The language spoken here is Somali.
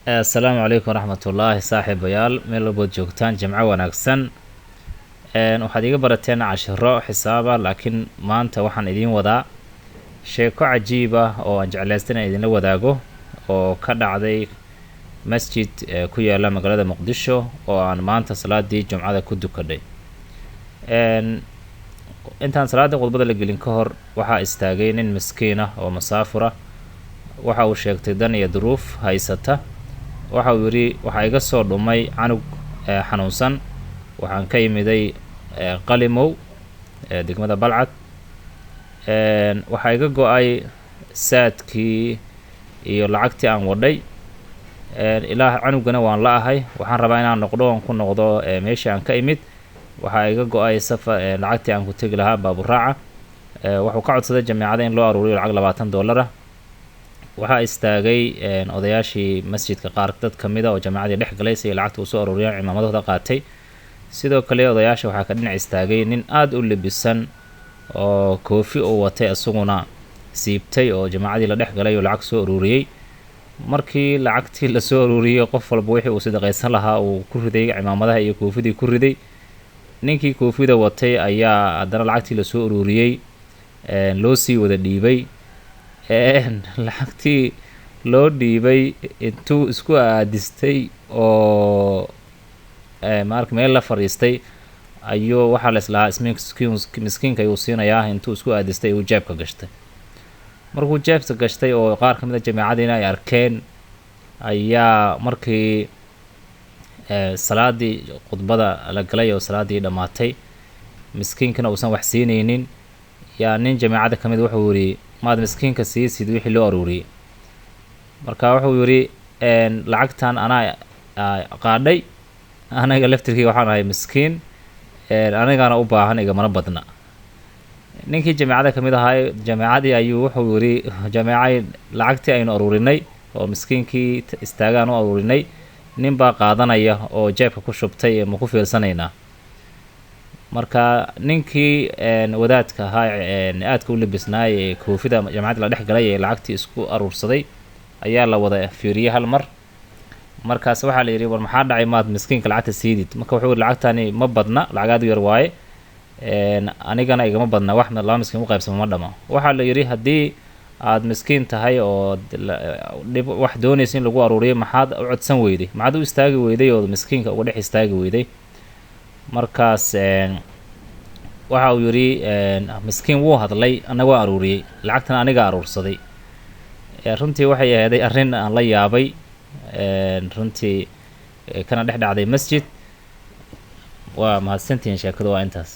السلام عليكم ورحمة الله صاحب بيال ميلو بود جوجتان جمعة وناكسن waxaad iga barateen cashiro xisaaba laakiin maanta waxaan idin wadaa sheeko cajiib ah oo aan jeclaysteen idinla wadaago oo ka dhacday masjid ku yaala magaalada Muqdisho oo aan maanta salaadii jumcada ku dukaday intaan salaada qodbada la gelin ka hor waxa istaagay nin miskiin ah oo masaafura waxa uu sheegtay dan iyo duruuf haysata waxa uu yiri waxa iga soo dhumay canug xanuunsan waxaan ka yimiday qalimow degmada Balcad waxa iga go'ay saadkii iyo lacagtii aan wadhay ilaah canugana waan la ahay waxaan rabaa inaan ku noqdo meeshii aan ka imid waxa iga go'ay lacagtii aan ku tagi lahaa baaburaaca wuxuu ka codsaday jamiicada in loo aruuriyo lacag $20 waxa istaagay odayaashii masjidka qaar dad kamida oo jamaacadii dhex galay si lacagta u soo aruuriyaan imaamadooda qaatay sidoo kale odayaasha waxa ka dhinac istaagay nin aad u libisan oo koofi oo watay asaguna siibtay oo jamaacadii la dhex galay oo lacag soo aruuriyay markii lacagtii la soo aruuriyay qof walba wixii uu sadaqaysan lahaa uu ku riday imaamadaha iyo koofidii ku riday ninkii koofida watay ayaa haddana lacagtii la soo aruuriyay loo sii wada dhiibay lacagtii loo dhiibay intuu isku aadistay oo marka meel la fariistay ayuu waxa la islaa miskiinka ayuu siinayaa intuu isku aadistay uu jeebka gashtay markuu jeebka gashtay oo qaar kamida jamaacadiina ay arkeen ayaa markii salaadii qodbada la galay oo salaadii dhamaatay miskiinkana uusan wax siinaynin yaa nin jamaacada kamid wuxuu yiri maad miskiinka siisid wixii loo aruuriyay marka wuxuu yiri lacagtan ana qaadhay anaga laftirkii waxaan ahay miskiin anigana u baahan iga mana badna ninkii jamaacada kamid ahaa jamaacadii ayuu wuxuu yiri jamaacay lacagtii aynu aruurinay oo miskiinkii istaagaan u aruurinay nin baa qaadanaya oo jeebka ku shubtay ma ku fiirsanayna marka ninkii wadaadka ahaa aadka u libisnaay koofida jamaacada la dhex galay ee lacagtii isku aruursaday ayaa la wada fiiriyay hal mar markaas waxa la yiri war maxaa dhacay maad miskiinka lacagta siidid marka wuxuu yiri lacagtani ma badna lacagaad yar waaye anigana igama badna wax ma laba miskiin u qaybsamo ma dhama waxa la yiri hadii aad miskiin tahay oo wax doonaysin lagu aruuriyo maxaad u codsan weyday maxaad u istaagi weyday oo miskiinka uga dhex istaagi weyday markaas waxa uu yiri miskiin wuu hadlay anagu aruuriyay lacagtan aniga aruursaday runtii waxay ahayd arrin aan la yaabay runtii kana dhex dhacday masjid waa mahadsantiin sheekadu waa intaas